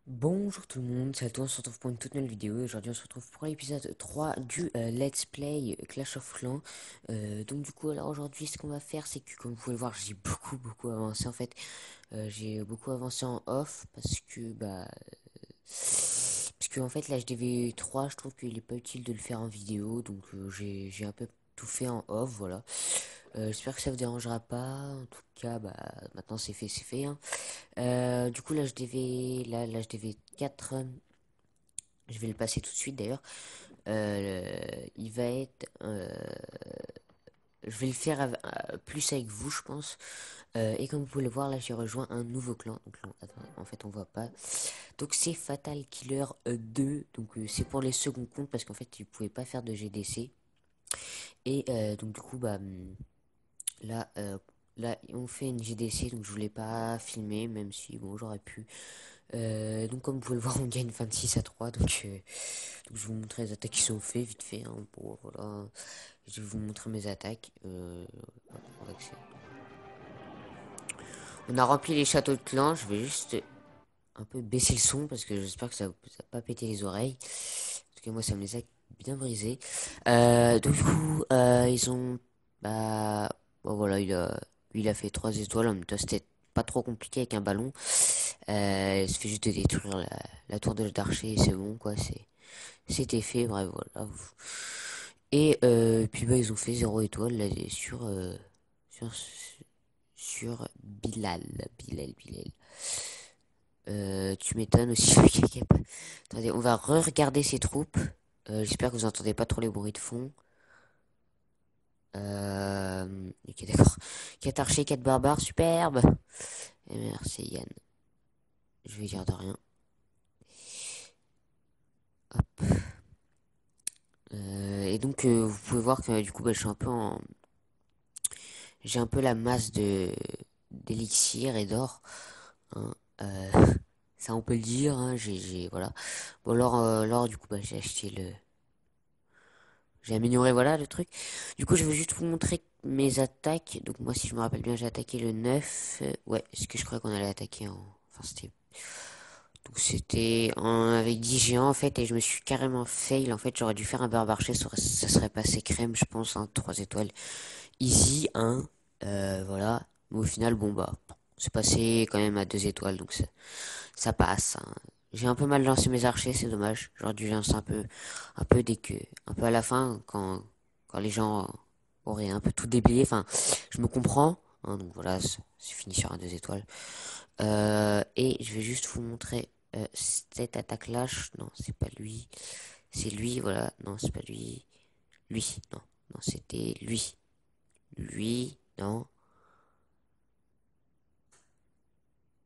Bonjour tout le monde, c'est toi, on se retrouve pour une toute nouvelle vidéo et aujourd'hui on se retrouve pour l'épisode 3 du Let's Play Clash of Clans. Donc du coup alors aujourd'hui ce qu'on va faire c'est que comme vous pouvez le voir j'ai beaucoup avancé en fait. J'ai beaucoup avancé en off parce que en fait l'HDV 3 je trouve qu'il est pas utile de le faire en vidéo donc j'ai un peu tout fait en off voilà. J'espère que ça vous dérangera pas, en tout cas bah maintenant c'est fait hein. Du coup, l'HDV 4, je vais le passer tout de suite d'ailleurs. Il va être. Je vais le faire plus avec vous, je pense. Et comme vous pouvez le voir, là j'ai rejoint un nouveau clan. Donc, là, attendez, en fait, on voit pas. Donc, c'est Fatal Killer 2. Donc, c'est pour les seconds comptes parce qu'en fait, ils pouvaient pas faire de GDC. Et donc, du coup, là, euh, là, on fait une GDC. Donc, je voulais pas filmer, même si, bon, j'aurais pu. Donc comme vous pouvez le voir, on gagne 26-3. Donc je vais vous montrer les attaques qui sont faites vite fait. Hein, voilà. Je vais vous montrer mes attaques. On a rempli les châteaux de clan. Je vais juste un peu baisser le son parce que j'espère que ça va pas péter les oreilles. Parce que moi ça me les a bien brisés. Donc du coup, ils ont... Bah... Bon, voilà, il a fait 3 étoiles. En même temps, c'était pas trop compliqué avec un ballon. Il se fait juste de détruire la tour de d'archer et c'est bon quoi. C'était fait, bref voilà. Et puis bah ils ont fait 0 étoile là, sur, sur Bilal. Tu m'étonnes aussi. Attendez, on va re-regarder ces troupes. J'espère que vous entendez pas trop les bruits de fond. Ok, d'accord. 4 archers, 4 barbares, superbe. Et merci Yann. Je vais dire de rien. Hop. Et donc, vous pouvez voir que du coup, bah, j'ai un peu la masse de d'élixir et d'or. Hein. Euh, ça, on peut le dire. Hein, voilà. Bon, l'or, du coup, bah, j'ai amélioré, voilà, le truc. Du coup, je vais juste vous montrer mes attaques. Donc, moi, si je me rappelle bien, j'ai attaqué le 9. Ouais, ce que je croyais qu'on allait attaquer en... Enfin, avec 10 géants, en fait, et je me suis carrément fail. En fait, j'aurais dû faire un barbarché, ça serait passé crème, je pense, hein, 3 étoiles. Easy, hein, voilà. Mais au final, bon, bah, c'est passé quand même à 2 étoiles, donc ça passe. Hein. J'ai un peu mal lancé mes archers, c'est dommage. J'aurais dû lancer un peu un peu à la fin, quand les gens auraient un peu tout déblayé. Enfin, je me comprends. Hein, donc voilà, c'est fini sur un 2 étoiles. Et je vais juste vous montrer cette attaque-là. Non, c'est pas lui. C'est lui, voilà. Non, c'est pas lui. Lui, non. Non, c'était lui. Lui, non.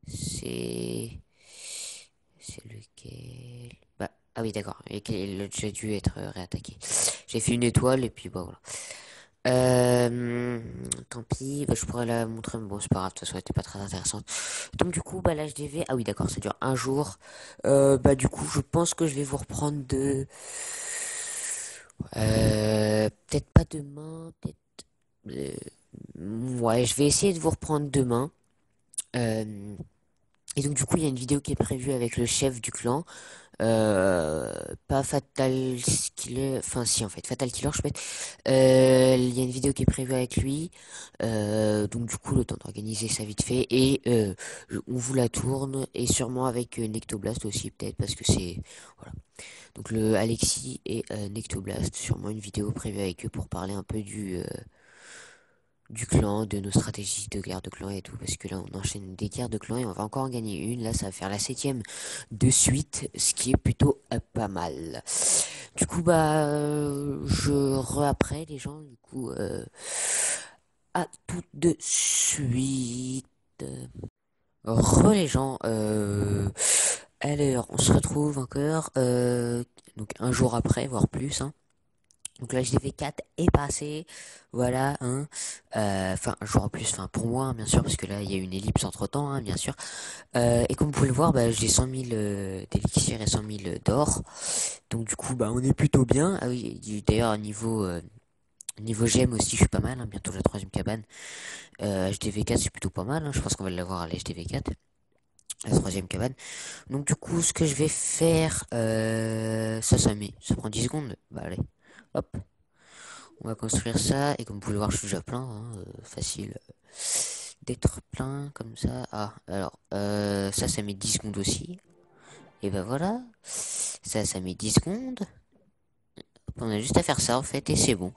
C'est... C'est lequel? Bah, ah oui, d'accord. Et j'ai dû être réattaqué. J'ai fait une étoile et puis bah voilà. Tant pis, bah, je pourrais la montrer, mais bon, c'est pas grave, de toute façon, elle était pas très intéressante. Donc, du coup, bah, l'HDV, ah oui, d'accord, ça dure un jour. Bah, du coup, je pense que je vais vous reprendre peut-être pas demain, peut-être, ouais, je vais essayer de vous reprendre demain. Euh, et donc, du coup, il y a une vidéo qui est prévue avec le chef du clan. Pas Fatal Killer, enfin si en fait, Fatal Killer je peux être. Il y a une vidéo qui est prévue avec lui, donc du coup le temps d'organiser ça vite fait et on vous la tourne et sûrement avec Nectoblast aussi peut-être parce que c'est voilà. Donc le Alexis et Nectoblast, sûrement une vidéo prévue avec eux pour parler un peu du clan, de nos stratégies de guerre de clan et tout, parce que là on enchaîne des guerres de clan et on va encore en gagner une, là ça va faire la 7e de suite, ce qui est plutôt pas mal. Du coup je après les gens, du coup à tout de suite. Les gens, alors on se retrouve encore, donc un jour après, voire plus, hein. Donc là, HDV4 est passé, voilà, hein. Enfin, un jour en plus, enfin pour moi, hein, bien sûr, parce que là, il y a eu une ellipse entre-temps, hein, bien sûr. Et comme vous pouvez le voir, bah, j'ai 100 000 d'élixir et 100 000 d'or. Donc du coup, bah, on est plutôt bien. Ah oui, d'ailleurs, niveau gemme aussi, je suis pas mal, hein, bientôt la 3e cabane. HDV4, c'est plutôt pas mal, hein, je pense qu'on va l'avoir à la HDV4. la troisième cabane. Donc du coup, ce que je vais faire, ça prend 10 secondes. Bah allez, hop, on va construire ça. Et comme vous pouvez le voir, je suis déjà plein, hein, facile d'être plein comme ça. Ah, alors, ça met 10 secondes aussi. Et bah voilà, ça met 10 secondes. On a juste à faire ça en fait et c'est bon.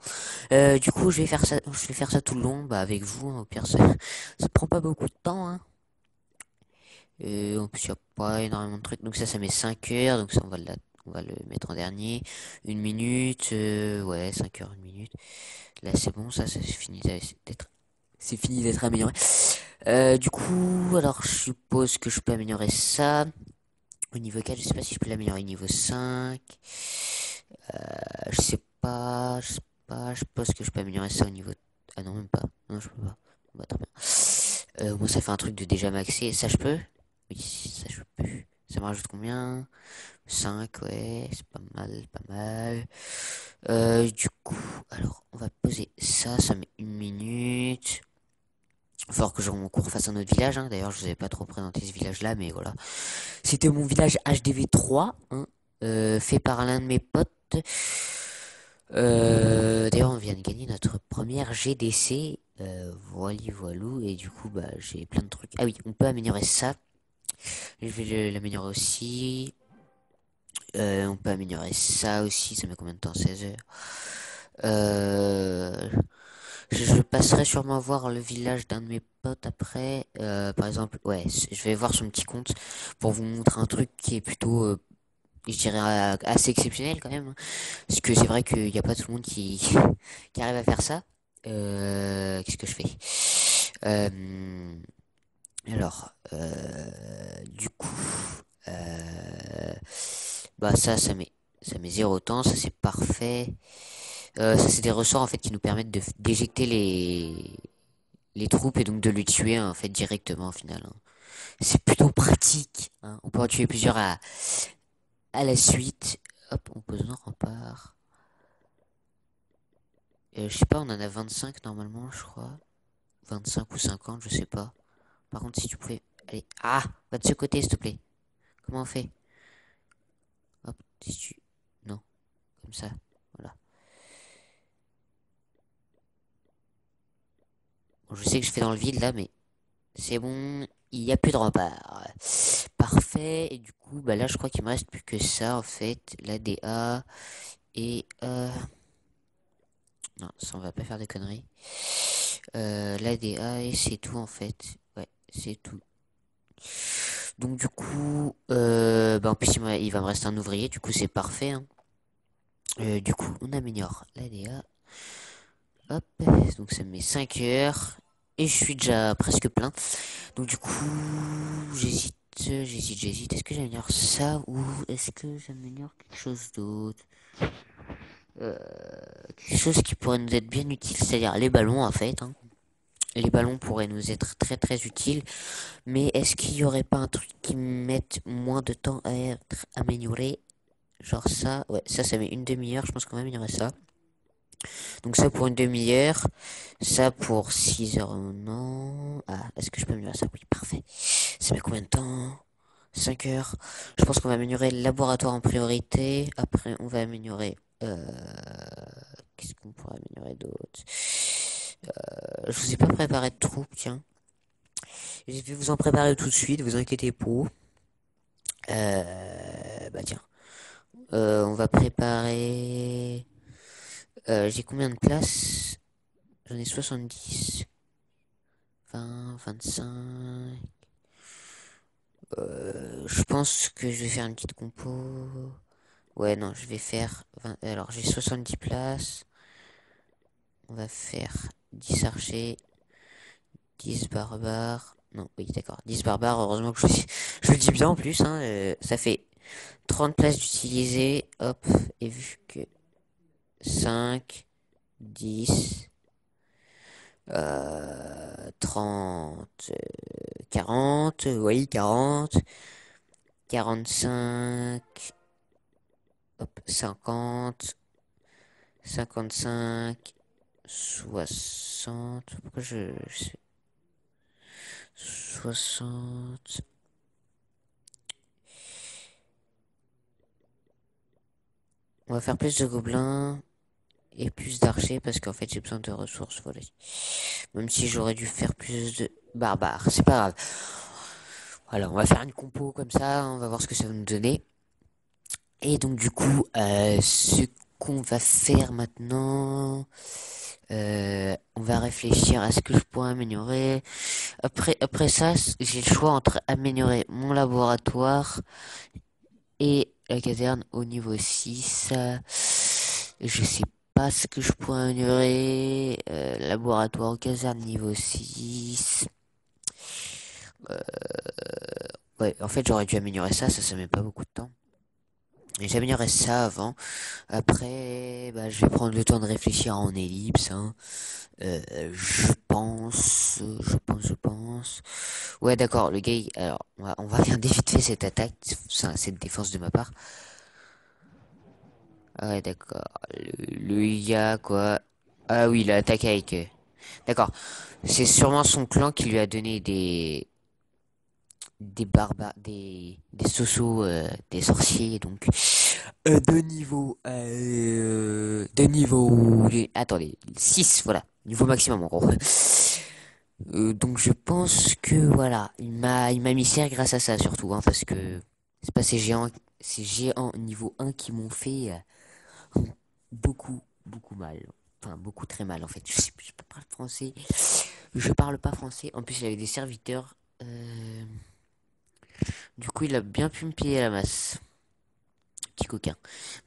Du coup, je vais faire ça tout le long, bah avec vous, hein, au pire ça prend pas beaucoup de temps, hein. En plus, il n'y a pas énormément de trucs. Donc ça met 5 heures. Donc ça, on va le mettre en dernier. Une minute. Ouais, 5 heures, une minute. Là, c'est bon. Ça c'est fini d'être amélioré. Du coup, alors, je suppose que je peux améliorer ça. Au niveau 4, je sais pas si je peux l'améliorer au niveau 5. Je sais pas. Je suppose que je peux améliorer ça au niveau... Ah non, même pas. Non, je peux pas. Bah, très bien. Moi, ça fait un truc de déjà maxé. Ça, je peux? Oui, ça, je peux. Ça me rajoute combien? 5, ouais, c'est pas mal, pas mal. Du coup, alors, on va poser ça, ça met une minute. Il va falloir que je mon cours fasse un autre village, hein. D'ailleurs, je vous avais pas trop présenté ce village-là, mais voilà. C'était mon village HDV3, hein, fait par l'un de mes potes. D'ailleurs, on vient de gagner notre première GDC. Voilou. Et du coup, bah, j'ai plein de trucs. Ah oui, on peut améliorer ça. Je vais l'améliorer aussi. On peut améliorer ça aussi. Ça met combien de temps? 16 heures. Euh, je passerai sûrement voir le village d'un de mes potes après. Par exemple, ouais, je vais voir son petit compte pour vous montrer un truc qui est plutôt, je dirais, assez exceptionnel quand même, hein. Parce que c'est vrai qu'il n'y a pas tout le monde qui arrive à faire ça. Qu'est-ce que je fais? Alors, du coup, euh, bah ça met zéro temps, ça c'est parfait. Ça c'est des ressorts en fait qui nous permettent de d'éjecter les troupes et donc de les tuer en fait directement au final, hein. C'est plutôt pratique, hein. On peut en tuer plusieurs à la suite. Hop, on pose un rempart. Je sais pas, on en a 25 normalement, je crois. 25 ou 50, je sais pas. Par contre, si tu pouvais... Allez, ah, va de ce côté, s'il te plaît. Comment on fait? Hop, si tu... Non, comme ça, voilà. Bon, je sais que je fais dans le vide là, mais c'est bon, il n'y a plus de rempart. Parfait, et du coup, bah là, je crois qu'il me reste plus que ça, en fait. L'ADA, et... Non, ça, on va pas faire de conneries. L'ADA, et c'est tout, en fait. Ouais, c'est tout. Donc, du coup, bah en plus, il va me rester un ouvrier, du coup, c'est parfait, hein. Du coup, on améliore l'ADA. Hop, donc ça me met 5 heures. Et je suis déjà presque plein. Donc du coup, j'hésite. Est-ce que j'améliore ça ou est-ce que j'améliore quelque chose d'autre? euh, Quelque chose qui pourrait nous être bien utile, c'est-à-dire les ballons en fait, hein. Les ballons pourraient nous être très très utiles. Mais est-ce qu'il y aurait pas un truc qui mette moins de temps à être amélioré? Genre ça, ouais, ça met une demi-heure, je pense qu'on va améliorer ça. Donc ça pour une demi-heure, ça pour 6 heures, non. Ah, est-ce que je peux améliorer ça? Oui, parfait. Ça met combien de temps? 5 heures. Je pense qu'on va améliorer le laboratoire en priorité. Après, on va améliorer... Qu'est-ce qu'on pourrait améliorer d'autre? Je vous ai pas préparé de troupes, tiens. Je vais vous en préparer tout de suite, vous inquiétez pas. Bah tiens. On va préparer... j'ai combien de places? J'en ai 70. 20, 25. Je pense que je vais faire une petite compo. Ouais, non, je vais faire 20. Alors, j'ai 70 places. On va faire 10 archers, 10 barbares. Non, oui, d'accord. 10 barbares, heureusement que je le dis bien en plus, hein. Ça fait 30 places d'utiliser. Hop, et vu que 5, 10, 30, 40, oui, 40, 45, hop, 50, 55, 60. Pourquoi je sais 60. On va faire plus de gobelins et plus d'archers parce qu'en fait j'ai besoin de ressources, voilà. Même si j'aurais dû faire plus de barbares, c'est pas grave. Voilà, on va faire une compo comme ça, on va voir ce que ça va nous donner. Et donc du coup, ce qu'on va faire maintenant, on va réfléchir à ce que je pourrais améliorer. Après ça, j'ai le choix entre améliorer mon laboratoire et la caserne au niveau 6. Je sais pas ce que je pourrais améliorer. Laboratoire ou caserne niveau 6. Euh, ouais, en fait, j'aurais dû améliorer ça, ça met pas beaucoup de temps. Et j'améliorerai ça avant. Après, bah, je vais prendre le temps de réfléchir en ellipse, hein. Je pense. Ouais, d'accord, le gars, alors, on va regarder vite fait cette attaque, cette défense de ma part. Ah ouais, d'accord. Le gars, quoi. Ah oui, il a attaqué avec... D'accord. C'est sûrement son clan qui lui a donné des barbares, des sosos, des sorciers, donc attendez, 6 voilà, niveau maximum en gros. Donc je pense que voilà, il m'a mis serre grâce à ça surtout, hein, parce que c'est pas ces géants niveau 1 qui m'ont fait beaucoup mal. Enfin, beaucoup très mal en fait. Je peux pas parler français. Je parle pas français. En plus, il avait des serviteurs. Du coup, il a bien pu me piller la masse. Petit coquin.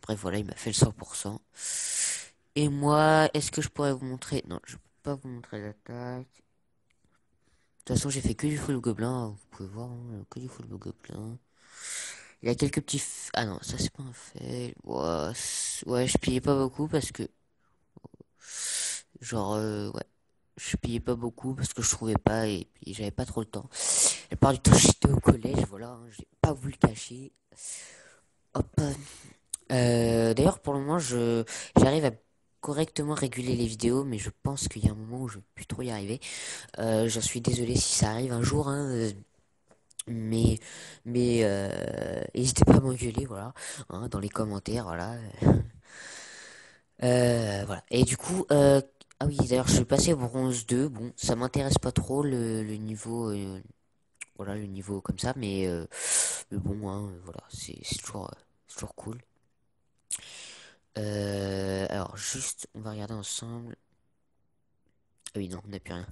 Bref, voilà, il m'a fait le 100%. Et moi, est-ce que je pourrais vous montrer? Non, je peux pas vous montrer l'attaque. De toute façon, j'ai fait que du full gobelin, hein, vous pouvez voir, hein, que du full gobelin. Il y a quelques petits... Ah non, ça c'est pas un fait. Ouais, ouais, je pillais pas beaucoup parce que... Genre, ouais. Je pillais pas beaucoup parce que je trouvais pas et puis j'avais pas trop le temps. La part du temps, j'étais au collège, voilà, hein, j'ai pas voulu le cacher. Hop. D'ailleurs, pour le moment, j'arrive à correctement réguler les vidéos, mais je pense qu'il y a un moment où je vais plus trop y arriver. J'en suis désolé si ça arrive un jour, hein, mais n'hésitez pas à m'engueuler, voilà, hein, dans les commentaires, voilà. Voilà. Et du coup, ah oui, d'ailleurs, je suis passé au bronze 2. Bon, ça m'intéresse pas trop le niveau, voilà, le niveau comme ça, mais bon, hein, voilà, c'est toujours cool. Alors, juste, on va regarder ensemble. Ah oui, non, on n'a plus rien.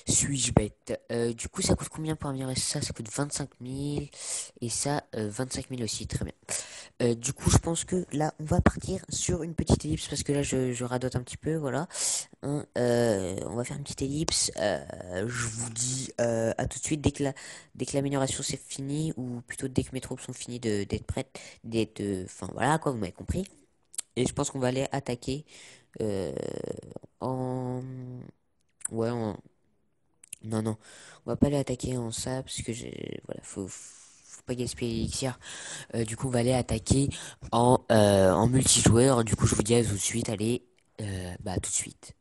Suis-je bête? Du coup, ça coûte combien pour améliorer ça? Ça coûte 25 000. Et ça, 25 000 aussi, très bien. Du coup, je pense que là, on va partir sur une petite ellipse parce que là, je radote un petit peu, voilà. Hein, on va faire une petite ellipse. Je vous dis à tout de suite dès que l'amélioration c'est fini, ou plutôt dès que mes troupes sont finies d'être prêtes, enfin voilà quoi, vous m'avez compris. Et je pense qu'on va aller attaquer euh, en, ouais, non non, on va pas aller attaquer en ça parce que voilà, faut pas gaspiller l'élixir. Du coup, on va aller attaquer en multijoueur. Du coup, je vous dis à tout de suite. Allez, bah à tout de suite.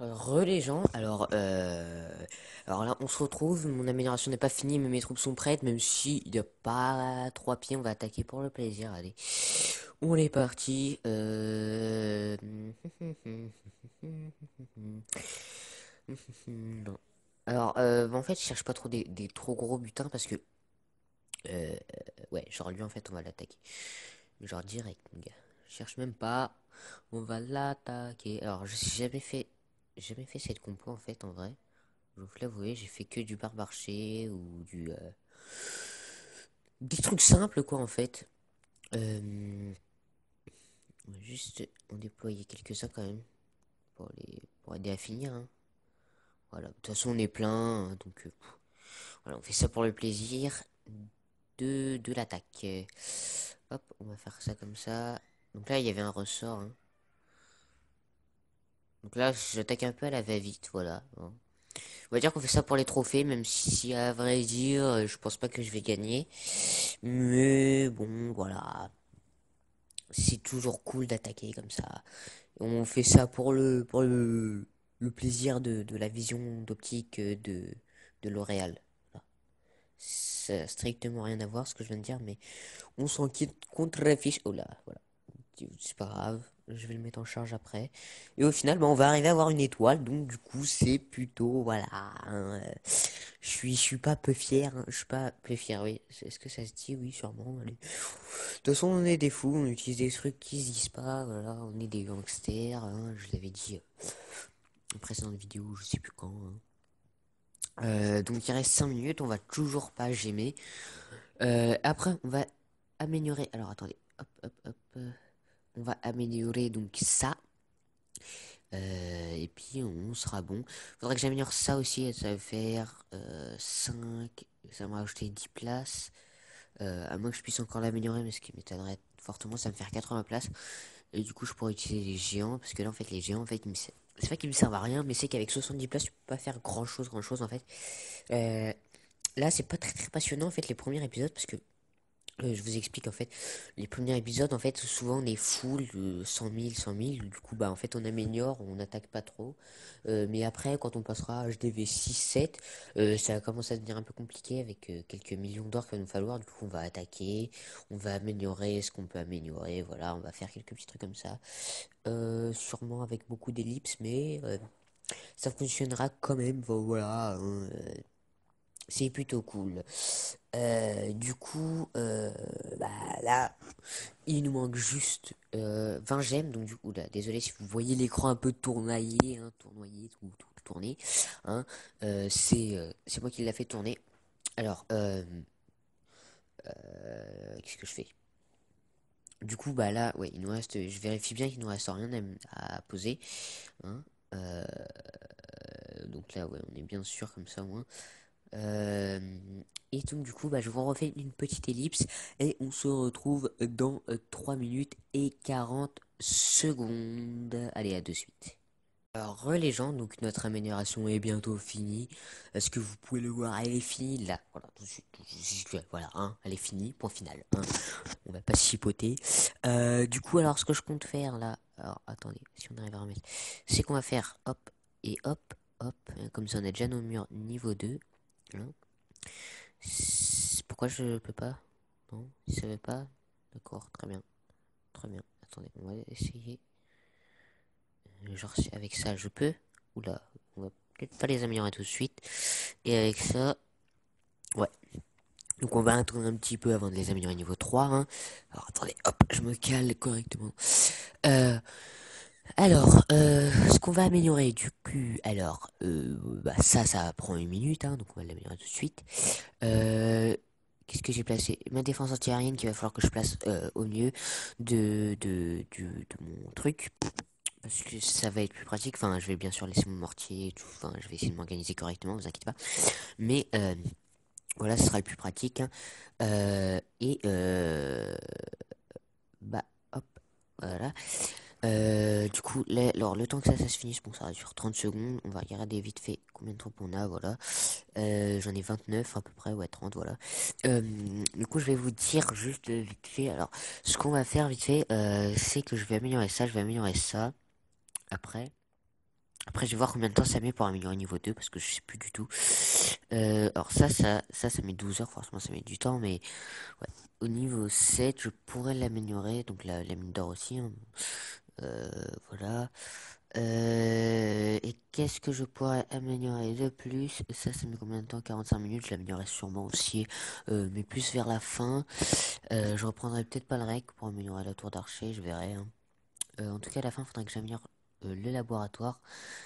Les gens, alors là on se retrouve, mon amélioration n'est pas finie mais mes troupes sont prêtes, même si il n'y a pas trois pieds, on va attaquer pour le plaisir, allez. On est parti. Non. Alors, en fait, je cherche pas trop des trop gros butins parce que, euh, ouais, genre lui en fait on va l'attaquer. Genre direct, mon gars. Je cherche même pas, on va l'attaquer. Alors, je n'ai jamais fait cette compo en fait en vrai. Je vous l'avouer, j'ai fait que du barbarché ou des trucs simples quoi en fait. On va juste en déployer quelques-uns quand même pour aider à finir, hein. Voilà, de toute façon on est plein, hein, donc voilà, on fait ça pour le plaisir de l'attaque. Hop, on va faire ça comme ça. Donc là il y avait un ressort, hein. Donc là j'attaque un peu à la va-vite, voilà, hein. On va dire qu'on fait ça pour les trophées, même si à vrai dire, je pense pas que je vais gagner. Mais bon, voilà. C'est toujours cool d'attaquer comme ça. On fait ça pour le plaisir de la vision d'optique de L'Oréal. Voilà. Ça n'a strictement rien à voir ce que je viens de dire, mais on s'en quitte contre la fiche. Oh là, voilà. c'est pas grave, je vais le mettre en charge après. Et au final, bah, on va arriver à avoir une étoile, donc du coup, c'est plutôt, voilà, hein, je suis pas peu fier, hein, je suis pas peu fier, oui. Est-ce que ça se dit? Oui, sûrement, allez. De toute façon, on est des fous, on utilise des trucs qui se disent pas, voilà, on est des gangsters, hein, je l'avais dit en précédente vidéo, je sais plus quand, hein. Donc il reste 5 minutes, on va toujours pas gémer. Après, on va améliorer. Alors attendez, hop, hop, hop. On va améliorer donc ça. Et puis on sera bon. Faudrait que j'améliore ça aussi. Ça va faire 5. Ça va me rajouter 10 places. À moins que je puisse encore l'améliorer, mais ce qui m'étonnerait fortement, ça va me faire 80 places. Et du coup, je pourrais utiliser les géants. Parce que là, en fait, les géants, en fait, c'est pas qu'ils me servent à rien, mais c'est qu'avec 70 places, tu peux pas faire grand chose en fait. Euh, Là, c'est pas très très passionnant en fait les premiers épisodes parce que je vous explique en fait, les premiers épisodes en fait, souvent on est full 100 000, du coup bah en fait on améliore, on n'attaque pas trop. Mais après quand on passera à HDV 6-7, ça va commencer à devenir un peu compliqué avec quelques millions d'or qu'il va nous falloir, du coup on va attaquer, on va améliorer ce qu'on peut améliorer, voilà, on va faire quelques petits trucs comme ça. Sûrement avec beaucoup d'ellipses, mais ça fonctionnera quand même, voilà, hein, c'est plutôt cool. Du coup, bah là, il nous manque juste 20 gemmes. Donc du coup, là, désolé si vous voyez l'écran un peu tournoyer, hein, tournoyer, tout tourner. Hein, c'est moi qui l'a fait tourner. Alors, qu'est-ce que je fais? Du coup, bah là, ouais, il nous reste. Je vérifie bien qu'il nous reste rien à poser. Hein, euh, donc là, ouais, on est bien sûr comme ça au moins. Euh, et donc du coup, bah, je vous refais une petite ellipse et on se retrouve dans 3 minutes et 40 secondes. Allez, à de suite. Alors, les gens, donc notre amélioration est bientôt finie. Est-ce que vous pouvez le voir? Elle est finie là. Voilà, tout de suite, voilà, hein, elle est finie, point final. Hein. On va pas se chipoter. Du coup, alors ce que je compte faire là, alors attendez, si on arrive à remettre, c'est qu'on va faire hop et hop, hop, comme ça on est déjà nos murs niveau 2. Hein. Pourquoi je peux pas? Non, il savait pas? D'accord, très bien. Très bien. Attendez, on va essayer. Genre, avec ça, je peux. Oula, on va peut-être pas les améliorer tout de suite. Et avec ça, ouais. Donc on va attendre un petit peu avant de les améliorer niveau 3. Hein. Alors attendez, hop, je me cale correctement. Euh, ce qu'on va améliorer du coup, alors, bah ça prend une minute, hein, donc on va l'améliorer tout de suite. Euh, Qu'est-ce que j'ai placé? Ma défense antiaérienne qu'il va falloir que je place au milieu de mon truc. Parce que ça va être plus pratique. Enfin, je vais bien sûr laisser mon mortier et tout. Enfin, je vais essayer de m'organiser correctement, vous inquiétez pas. Mais voilà, ce sera le plus pratique. Hein. Et bah, hop, voilà. Du coup, alors, le temps que ça se finisse, bon, ça dure 30 secondes. On va regarder vite fait combien de temps on a, voilà. J'en ai 29 à peu près, ouais, 30, voilà. Euh, du coup, je vais vous dire juste vite fait. Alors, ce qu'on va faire vite fait, c'est que je vais améliorer ça, je vais améliorer ça. Après, je vais voir combien de temps ça met pour améliorer niveau 2 parce que je sais plus du tout. Alors ça met 12 heures, forcément ça met du temps, mais ouais. Au niveau 7 je pourrais l'améliorer, donc la mine d'or aussi. Hein. Euh, voilà. Et qu'est-ce que je pourrais améliorer de plus? Ça met combien de temps? 45 minutes, je l'améliorerai sûrement aussi, mais plus vers la fin. Je reprendrai peut-être pas le rec pour améliorer la tour d'archer, je verrai. Hein. En tout cas, à la fin, il faudrait que j'améliore le laboratoire,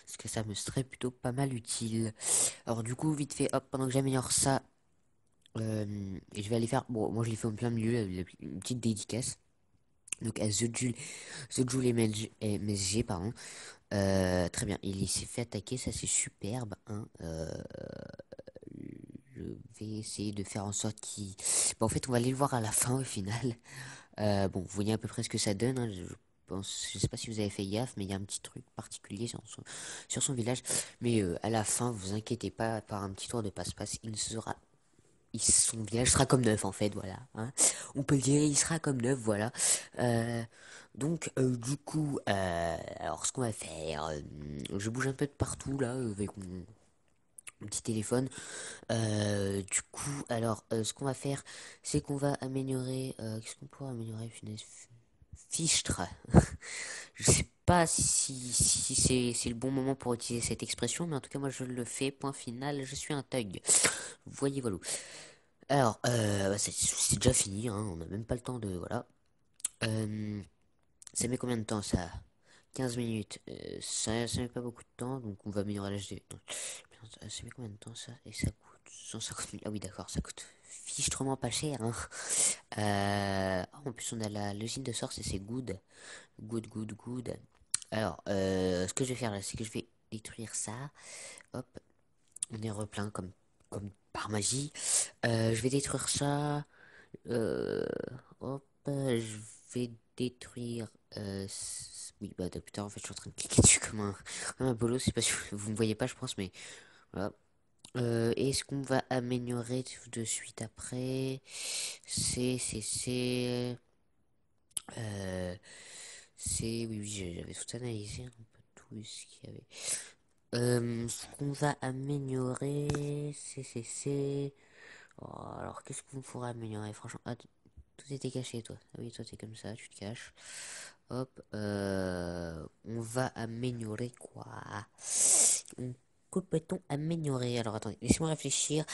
parce que ça me serait plutôt pas mal utile. Alors du coup, vite fait, hop, pendant que j'améliore ça, et je vais aller faire, bon, moi je l'ai fait en plein milieu, une petite dédicace. Donc à The Joule MSG, pardon. Très bien, il s'est fait attaquer, ça c'est superbe. Hein. Je vais essayer de faire en sorte qu'il... Bon, en fait, on va aller le voir à la fin au final. Bon, vous voyez à peu près ce que ça donne. Hein, je pense, je sais pas si vous avez fait gaffe, mais il y a un petit truc particulier sur son village. Mais à la fin, vous inquiétez pas, par un petit tour de passe-passe, son village sera comme neuf en fait, voilà. Hein. On peut le dire, il sera comme neuf, voilà. Donc, du coup, alors ce qu'on va faire, je bouge un peu de partout là avec mon petit téléphone. Du coup, alors, ce qu'on va faire, c'est qu'on va améliorer. Qu'est-ce qu'on pourra améliorer, punaise? Fichtre. Je sais pas si c'est le bon moment pour utiliser cette expression, mais en tout cas, moi je le fais. Point final, je suis un thug. Voyez, voilà. Alors, bah, c'est déjà fini, hein, on n'a même pas le temps de. Voilà. Euh, ça met combien de temps ça? 15 minutes. Ça met pas beaucoup de temps, donc on va améliorer l'HD. Ça met combien de temps ça? Et ça coûte 150 000. Ah oui, d'accord, ça coûte fichtrement pas cher, hein. En plus, on a la l'usine de source et c'est good. Good, good, good. Alors, ce que je vais faire là, c'est que je vais détruire ça. Hop, on est replein comme par magie. Je vais détruire ça. Euh, hop, je vais détruire. Oui, bah putain, en fait, je suis en train de cliquer dessus comme un bolo. C'est pas si vous me voyez pas, je pense, mais voilà. Est-ce qu'on va améliorer de suite après? C'est. Euh, oui, oui, j'avais tout analysé, un peu tout ce qu'il y avait. Ce qu'on va améliorer, c'est. Oh, alors, qu'est-ce qu'on pourrait améliorer, franchement? Ah, tout était caché, toi. Ah oui, toi, t'es comme ça, tu te caches. Hop, on va améliorer quoi? Que peut-on améliorer? Alors, attendez, laissez-moi réfléchir.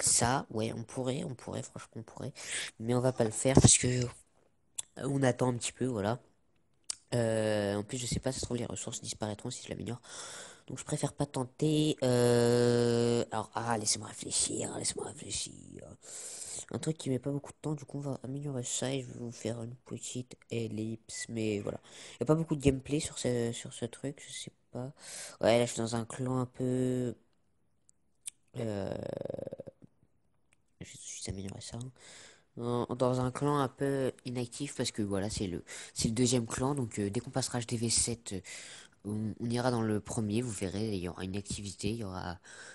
Ça, ouais, on pourrait, franchement, on pourrait. Mais on va pas le faire parce que on attend un petit peu, voilà. En plus, je sais pas, ça se trouve, les ressources disparaîtront si je l'améliore. Donc, je préfère pas tenter. Alors, laissez-moi réfléchir, laissez-moi réfléchir. Un truc qui met pas beaucoup de temps, du coup, on va améliorer ça et je vais vous faire une petite ellipse. Mais voilà. Il y a pas beaucoup de gameplay sur ce truc, je sais pas. Ouais, là, je suis dans un clan un peu. Euh, je vais tout de suite améliorer ça. Dans un clan un peu inactif parce que voilà, c'est le deuxième clan. Donc, dès qu'on passera HDV7. On ira dans le premier, vous verrez, il y aura une activité,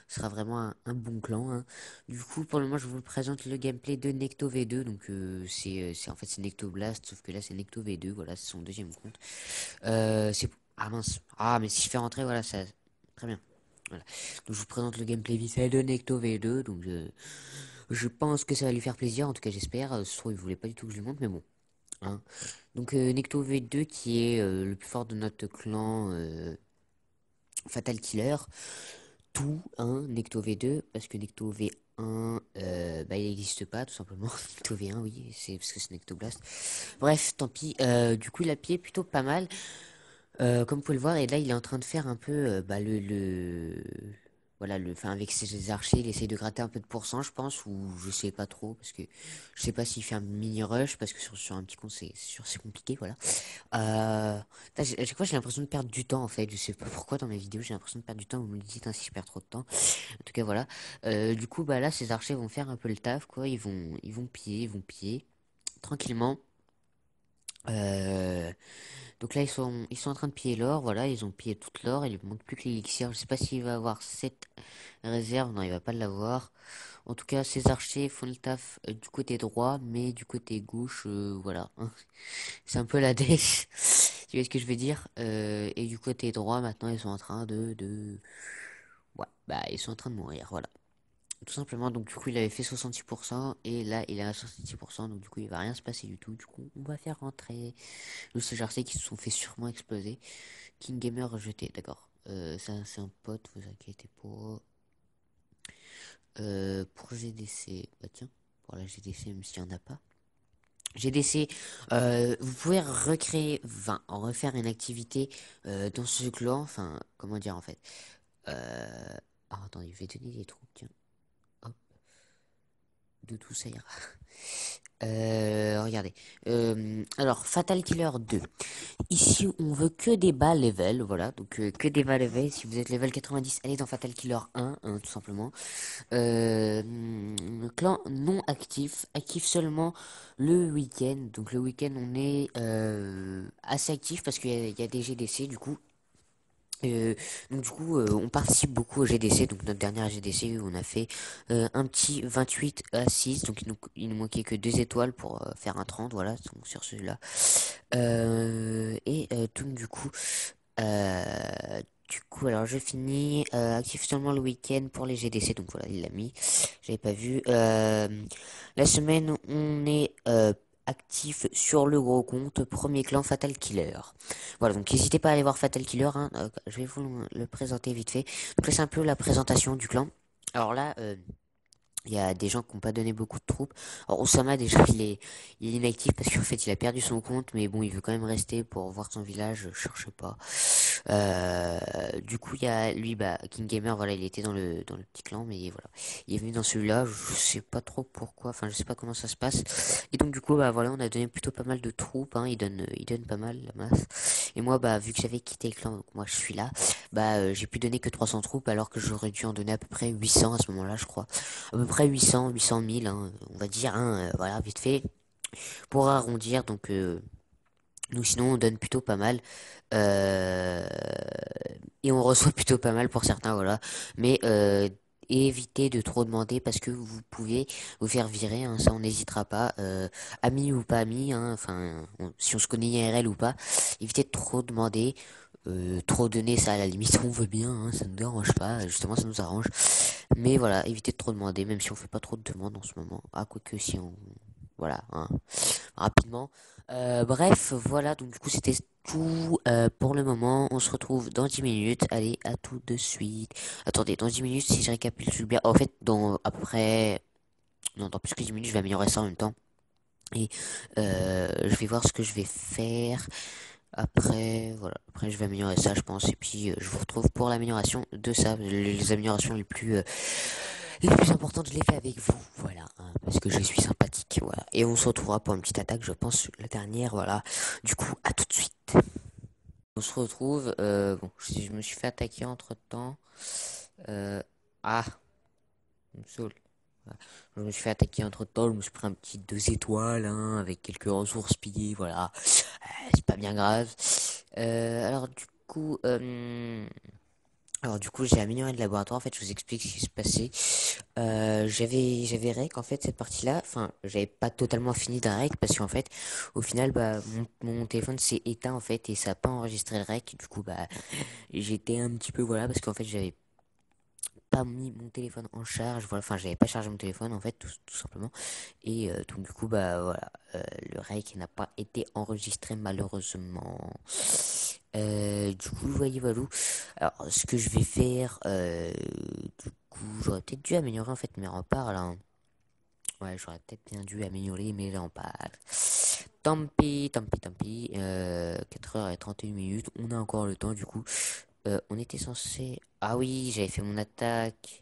ce sera vraiment un bon clan, hein. Du coup, pour le moment, je vous présente le gameplay de Necto V2, donc en fait c'est Necto Blast, sauf que là c'est Necto V2, voilà, c'est son deuxième compte. Ah mince, mais si je fais rentrer, voilà, ça, très bien. Voilà. Donc je vous présente le gameplay visuel de Necto V2, donc je pense que ça va lui faire plaisir, en tout cas j'espère. Ce il voulait pas du tout que je lui montre, mais bon, hein. Donc Necto V2 qui est le plus fort de notre clan. Fatal Killer, tout, hein, Necto V2, parce que Necto V1, bah, il n'existe pas, tout simplement. Necto V1, oui, c'est parce que c'est Nectoblast. Bref, tant pis. Du coup, il a pied plutôt pas mal. Comme vous pouvez le voir, et là, il est en train de faire un peu bah, voilà, enfin, avec ses archers, il essaye de gratter un peu de pourcent, je pense, ou je sais pas trop, parce que je sais pas s'il fait un mini rush, parce que sur un petit compte, c'est compliqué, voilà. À chaque fois, j'ai l'impression de perdre du temps, en fait. Je sais pas pourquoi dans mes vidéos, j'ai l'impression de perdre du temps. Vous me le dites, hein, si je perds trop de temps. En tout cas, voilà. Du coup, bah là, ces archers vont faire un peu le taf, quoi. Ils vont piller tranquillement. Euh, donc là, ils sont en train de piller l'or. Voilà, ils ont pillé toute l'or. Il ne manque plus que l'élixir. Je sais pas s'il va avoir cette réserve. Non, il va pas l'avoir. En tout cas, ces archers font le taf du côté droit, mais du côté gauche, voilà, hein. C'est un peu la dèche. Tu vois ce que je veux dire? Et du côté droit, maintenant, ils sont en train Ouais, bah, ils sont en train de mourir, voilà. Tout simplement, donc du coup, il avait fait 66%, et là, il est à 66%, donc du coup, il va rien se passer du tout. Du coup, on va faire rentrer le CGRC qui se sont fait sûrement exploser. King Gamer rejeté, d'accord. Ça, c'est un pote, vous inquiétez pas. Pour GDC, bah tiens, pour la GDC, même s'il n'y en a pas. GDC, vous pouvez recréer, enfin, refaire une activité dans ce clan, enfin, comment dire en fait. Attendez, je vais donner des troupes, tiens, hop, de tout ça ira. Regardez. Alors, Fatal Killer 2. Ici, on veut que des bas level, voilà, donc que des bas level. Si vous êtes level 90, allez dans Fatal Killer 1, hein, tout simplement. Clan non actif, actif seulement le week-end. Donc le week-end, on est assez actif parce qu'il y a des GDC du coup. Donc du coup, on participe beaucoup au GDC. Donc notre dernière GDC, on a fait un petit 28 à 6. Donc il nous manquait que 2 étoiles pour faire un 30. Voilà, donc sur celui-là. Donc alors je finis. Actif seulement le week-end pour les GDC. Donc voilà, il l'a mis. J'avais pas vu. La semaine, on est actif sur le gros compte Premier Clan Fatal Killer. Voilà, donc n'hésitez pas à aller voir Fatal Killer, hein, je vais vous le présenter vite fait. Donc là c'est un peu la présentation du clan. Alors là, il y a des gens qui n'ont pas donné beaucoup de troupes. Alors Osama déjà il est inactif parce qu'en fait il a perdu son compte, mais bon il veut quand même rester pour voir son village, je cherche pas. Du coup il y a lui bah King Gamer, voilà, il était dans le petit clan, mais voilà. Il est venu dans celui-là, je sais pas trop pourquoi, enfin je sais pas comment ça se passe. Et donc du coup bah voilà, on a donné plutôt pas mal de troupes, hein, il donne pas mal la masse. Et moi bah vu que j'avais quitté le clan, donc moi je suis là, bah j'ai pu donner que 300 troupes alors que j'aurais dû en donner à peu près 800 à ce moment-là je crois, à peu près 800 000, hein, on va dire, hein, voilà, vite fait, pour arrondir. Donc, nous, sinon, on donne plutôt pas mal. euh, et on reçoit plutôt pas mal pour certains, voilà. Mais évitez de trop demander parce que vous pouvez vous faire virer, hein, ça on n'hésitera pas. Ami ou pas ami, hein, enfin, si on se connaît IRL ou pas, évitez de trop demander. Trop donner, ça à la limite on veut bien, hein, ça nous dérange pas, justement ça nous arrange. Mais voilà, évitez de trop demander, même si on fait pas trop de demandes en ce moment. Ah, quoique si on... Voilà, hein, rapidement. Bref, voilà, donc du coup c'était tout pour le moment. On se retrouve dans 10 minutes. Allez, à tout de suite. Attendez, dans 10 minutes, si je récapitule bien... En fait, dans à peu près... Non, dans plus que 10 minutes, je vais améliorer ça en même temps. Et je vais voir ce que je vais faire. Après, voilà. Après, je vais améliorer ça, je pense. Et puis, je vous retrouve pour l'amélioration de ça. Les améliorations les plus importantes, je les fais avec vous. Voilà. Hein, parce que je suis sympathique. Voilà. Et on se retrouvera pour une petite attaque, je pense, la dernière. Voilà. Du coup, à tout de suite. On se retrouve. Bon, je me suis fait attaquer entre temps. Euh, ah, on me saoule. Voilà. Je me suis fait attaquer entre temps. Je me suis pris un petit 2 étoiles, hein, avec quelques ressources pillées. Voilà. C'est pas bien grave. Alors du coup, j'ai amélioré le laboratoire. En fait, je vous explique ce qui se passait. J'avais rec en fait cette partie-là. Enfin, j'avais pas totalement fini d'un rec parce qu'en fait, au final, bah, mon téléphone s'est éteint en fait et ça a pas enregistré le rec. Du coup, bah, j'étais un petit peu voilà parce qu'en fait, j'avais pas mis mon téléphone en charge. Voilà, enfin, j'avais pas chargé mon téléphone en fait, tout simplement. Et donc du coup, bah voilà, le rec n'a pas été enregistré malheureusement. Du coup, voyez, voilà. Alors, ce que je vais faire, du coup, j'aurais peut-être dû améliorer en fait mes remparts là, hein. Ouais, j'aurais peut-être bien dû améliorer mes remparts. Tant pis, tant pis, tant pis. 4h31 minutes, on a encore le temps du coup. On était censé... Ah oui, j'avais fait mon attaque.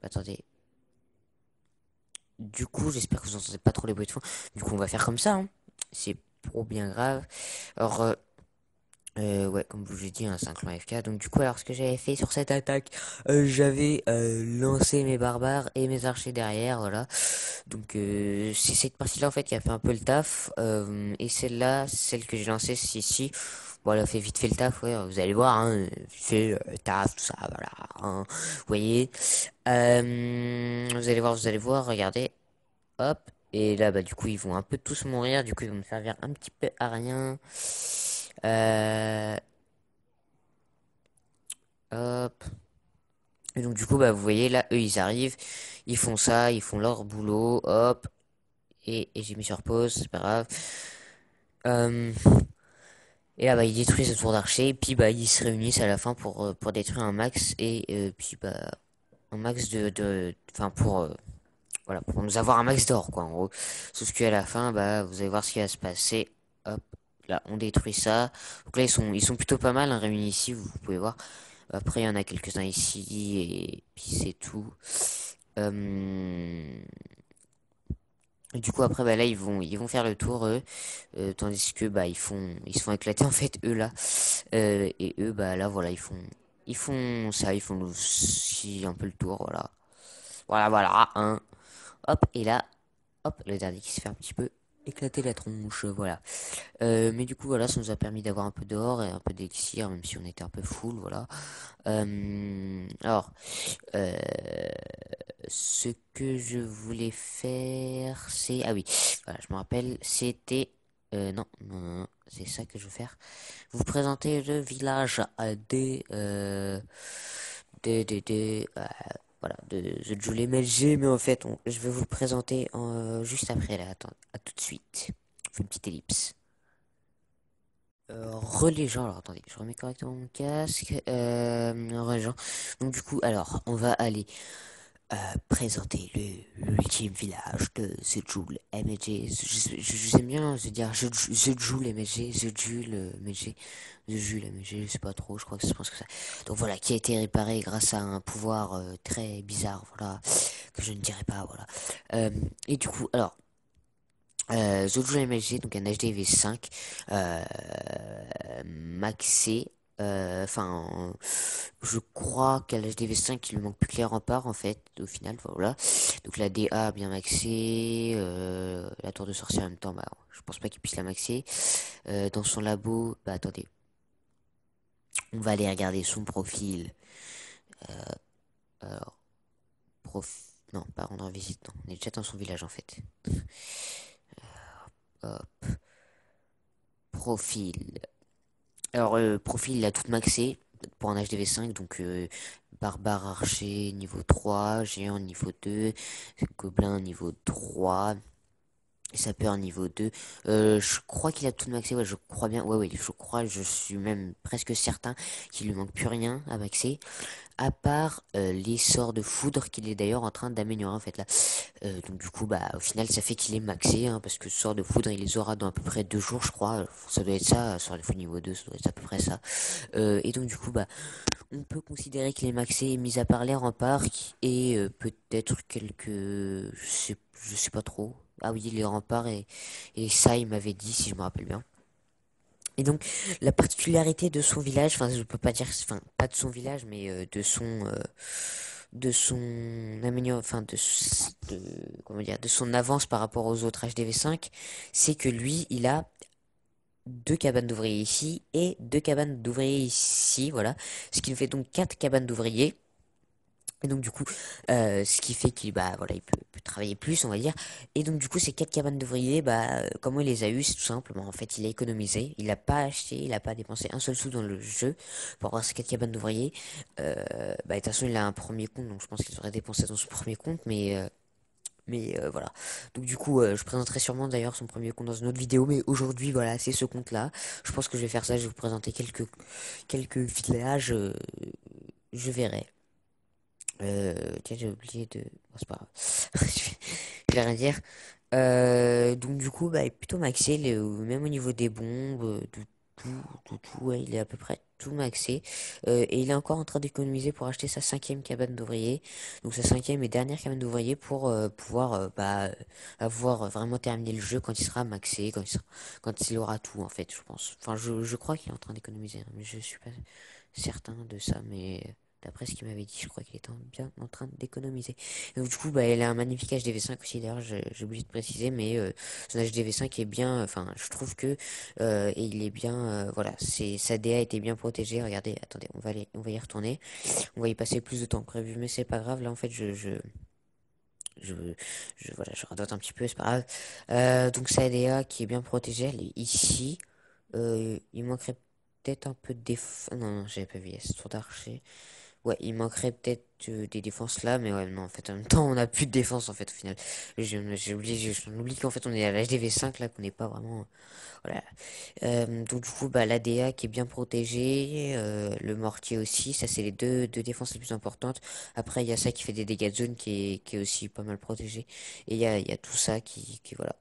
Bah, attendez. Du coup, j'espère que vous entendez pas trop les bruits de fond. Du coup, on va faire comme ça, hein. C'est trop bien grave. Alors, ouais, comme je vous l'ai dit, hein, c'est un clan FK. Donc du coup, alors ce que j'avais fait sur cette attaque, j'avais lancé mes barbares et mes archers derrière, voilà. Donc c'est cette partie-là en fait qui a fait un peu le taf. Et celle-là, celle que j'ai lancée, c'est ici. Bon, elle a fait vite fait le taf, ouais. Vous allez voir, hein, fait taf, tout ça, voilà. Hein, vous voyez. Vous allez voir, regardez, hop. Et là, bah du coup, ils vont un peu tous mourir. Du coup, ils vont me servir un petit peu à rien. Euh, Hop. Et donc du coup, bah vous voyez là, eux ils arrivent, ils font ça, ils font leur boulot, hop, et j'ai mis sur pause, c'est pas grave. Euh, et là bah ils détruisent le tour d'archer, et puis bah ils se réunissent à la fin pour détruire un max, et puis bah un max enfin voilà, pour nous avoir un max d'or quoi en gros. Sauf qu'à la fin, bah vous allez voir ce qui va se passer. Hop, là on détruit ça. Donc là ils sont plutôt pas mal, hein, réunis ici, vous pouvez voir. Après, il y en a quelques-uns ici et puis c'est tout. Euh, et du coup, après, bah là, ils vont faire le tour, eux, tandis que bah ils se font éclater en fait eux là. Et eux, bah là, voilà, ils font ça, ils font aussi un peu le tour, voilà. Voilà, voilà, hein. Hop, et là, hop, le dernier qui se fait un petit peu éclater la tronche, voilà. Mais du coup, voilà, ça nous a permis d'avoir un peu d'or et un peu d'élixir, même si on était un peu full, voilà. Alors, euh, ce que je voulais faire, c'est... Ah oui, voilà, je me rappelle, c'était... non, non, non, non, c'est ça que je veux faire. Vous présenter le village voilà, de The Jul MLG, mais en fait, je vais vous le présenter juste après, là, attends, à tout de suite. relais genre, alors attendez, je remets correctement mon casque. Ouais, genre. Donc du coup, alors, on va aller présenter l'ultime village de The Joule MSG. J'aime bien se dire The Joule MSG, The Joule MSG, The Joule MSG, je sais pas trop, je pense que ça. Donc voilà, qui a été réparé grâce à un pouvoir très bizarre, voilà, que je ne dirai pas, voilà. Et du coup, alors. Zojo MLG, donc un HDV5 maxé. Enfin, je crois qu'à l'HDV5 il lui manque plus que les remparts en fait, au final, voilà. Donc la DA bien maxée, la tour de sorcier en même temps, bah, je pense pas qu'il puisse la maxer. Dans son labo, bah attendez, on va aller regarder son profil. Alors, non, pas rendre visite, non, on est déjà dans son village en fait. Hop, profil. Alors, profil, il a tout maxé pour un HDV5, donc barbare archer niveau 3, géant niveau 2, gobelin niveau 3, sapeur niveau 2. Je crois qu'il a tout maxé, ouais, je crois bien, ouais, je crois, je suis même presque certain qu'il lui manque plus rien à maxer, à part les sorts de foudre qu'il est d'ailleurs en train d'améliorer en fait là. Donc du coup, bah au final, ça fait qu'il est maxé, hein, parce que ce sort de foudre, il les aura dans à peu près 2 jours, je crois. Ça doit être ça, sort de foudre niveau 2, ça doit être à peu près ça. Et donc du coup, bah on peut considérer qu'il est maxé, mis à part les remparts et peut-être quelques, je sais pas trop. Ah oui, les remparts et ça, il m'avait dit, si je me rappelle bien. Et donc, la particularité de son village, enfin, je peux pas dire, enfin, pas de son village, mais de son enfin, comment dire, de son avance par rapport aux autres HDV5, c'est que lui, il a 2 cabanes d'ouvriers ici et 2 cabanes d'ouvriers ici, voilà. Ce qui nous fait donc 4 cabanes d'ouvriers. Et donc du coup, ce qui fait qu'il bah voilà, il peut travailler plus, on va dire. Et donc du coup, ces 4 cabanes d'ouvriers, bah comment il les a eu, c'est tout simplement. En fait, il a économisé, il a pas acheté, il a pas dépensé un seul sou dans le jeu pour avoir ces 4 cabanes d'ouvriers. Bah de toute façon, il a un premier compte, donc je pense qu'il aurait dépensé dans son premier compte, mais voilà. Donc du coup, je présenterai sûrement d'ailleurs son premier compte dans une autre vidéo, mais aujourd'hui, voilà, c'est ce compte-là. Je pense que je vais faire ça, je vais vous présenter quelques villages, je verrai. Tiens, j'ai oublié de... Bon, c'est pas grave. Je vais rien dire. Donc du coup, bah, il est plutôt maxé, même au niveau des bombes, tout, ouais, il est à peu près tout maxé. Et il est encore en train d'économiser pour acheter sa 5e cabane d'ouvrier. Donc sa 5e et dernière cabane d'ouvrier pour pouvoir bah, avoir vraiment terminé le jeu quand il sera maxé, quand il aura tout en fait, je pense. Enfin, je crois qu'il est en train d'économiser, hein, mais je suis pas certain de ça, mais d'après ce qu'il m'avait dit, je crois qu'il était bien en train d'économiser. Donc du coup, bah, elle a un magnifique HDV5 aussi, d'ailleurs, j'ai oublié de préciser, mais son HDV5 est bien, enfin, je trouve que et il est bien, voilà, sa DA était bien protégée. Regardez, attendez, on va y retourner, on va y passer plus de temps que prévu, mais c'est pas grave. Là, en fait, je, voilà, je radote un petit peu, c'est pas grave. Donc sa DA qui est bien protégée, elle est ici. Il manquerait peut-être un peu de défense. Non, non, j'avais pas vu, il y a ce tour d'archer. Ouais, il manquerait peut-être des défenses là, mais ouais, non, en fait, en même temps, on a plus de défense, en fait, au final. J'en oublie qu'en fait, on est à l'HDV5, là, qu'on n'est pas vraiment, voilà. Donc, du coup, bah, l'ADA qui est bien protégé, le mortier aussi, ça, c'est les deux défenses les plus importantes. Après, il y a ça qui fait des dégâts de zone qui est aussi pas mal protégé. Et il y a tout ça voilà,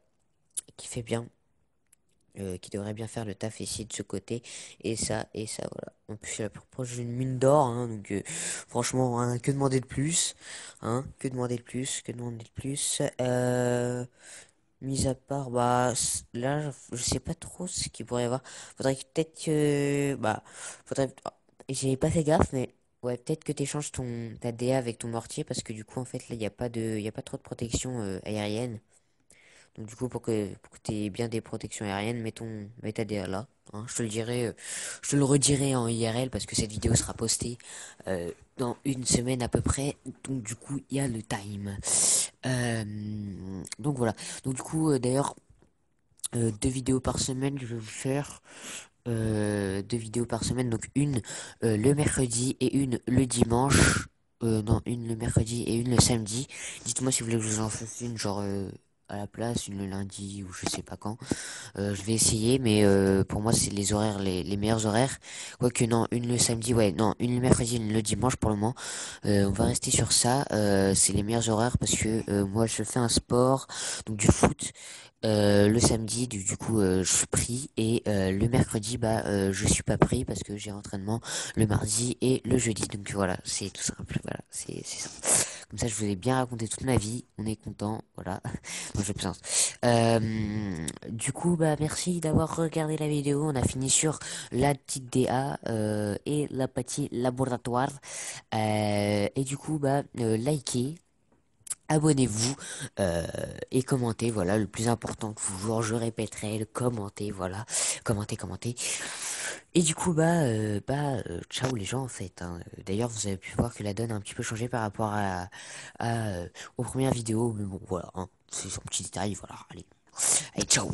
qui fait bien qui devrait bien faire le taf ici de ce côté et ça voilà. En plus c'est la plus proche d'une mine d'or, hein, donc franchement hein, que demander de plus, hein, que demander de plus, mis à part bah là je sais pas trop ce qu'il pourrait y avoir, faudrait que peut-être que bah faudrait j'ai pas fait gaffe mais ouais peut-être que t'échanges ta DA avec ton mortier parce que du coup en fait là il y a pas trop de protection aérienne. Donc du coup, pour que tu aies bien des protections aériennes, mets ta DA là. Hein. Je te le dirai, je te le redirai en IRL parce que cette vidéo sera postée dans une semaine à peu près. Donc du coup, il y a le time. Donc voilà. Donc du coup, d'ailleurs, 2 vidéos par semaine, je vais vous faire 2 vidéos par semaine. Donc une le mercredi et une le dimanche. Non, une le mercredi et une le samedi. Dites-moi si vous voulez que je vous en fasse une, genre à la place, une le lundi ou je sais pas quand. Je vais essayer, mais pour moi c'est les horaires les meilleurs horaires. Quoique non, une le samedi, ouais, non, une le mercredi, une le dimanche pour le moment. On va rester sur ça. C'est les meilleurs horaires parce que moi je fais un sport, donc du foot. Le samedi, du coup, je suis pris et le mercredi, bah, je suis pas pris parce que j'ai entraînement le mardi et le jeudi. Donc voilà, c'est tout simple. Voilà, c'est ça. Comme ça, je vous ai bien raconté toute ma vie. On est content, voilà. Non, je plaisante. Du coup, bah, merci d'avoir regardé la vidéo. On a fini sur la petite DA et la petite laboratoire. Et du coup, bah, likez. Abonnez-vous et commentez, voilà, le plus important toujours, je répéterai, le commenter, voilà, commentez. Et du coup, ciao les gens en fait, hein. D'ailleurs, vous avez pu voir que la donne a un petit peu changé par rapport aux premières vidéos, mais bon, voilà, hein, c'est son petit détail, voilà, allez, ciao.